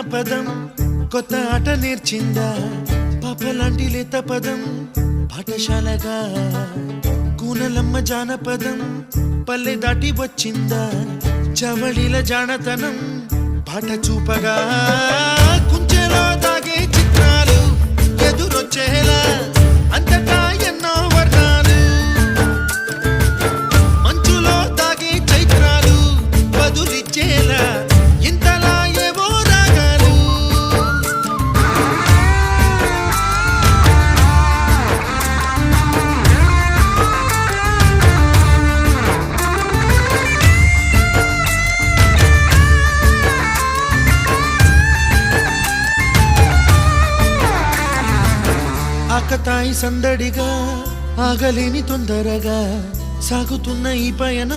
జానపదం కొత్త ఆట నేర్చిందా పాపలాంటి లేత పదం పాఠశాలగా కూనలమ్మ జానపదం పల్లె దాటి వచ్చిందా చవళిల జానతనం పాట చూపగా కుంచెలో దాగే చిత్రాలు ఎదురొచ్చేలా అంతటా ఎన్నో వర్ణాలు మంచులో దాగే చైత్రాలు బదులిచ్చేలా ఇంతలా ఏవో రాగాలు ఆకతాయి సందడిగా ఆగలేని తొందరగా సాగుతున్న ఈ పయనం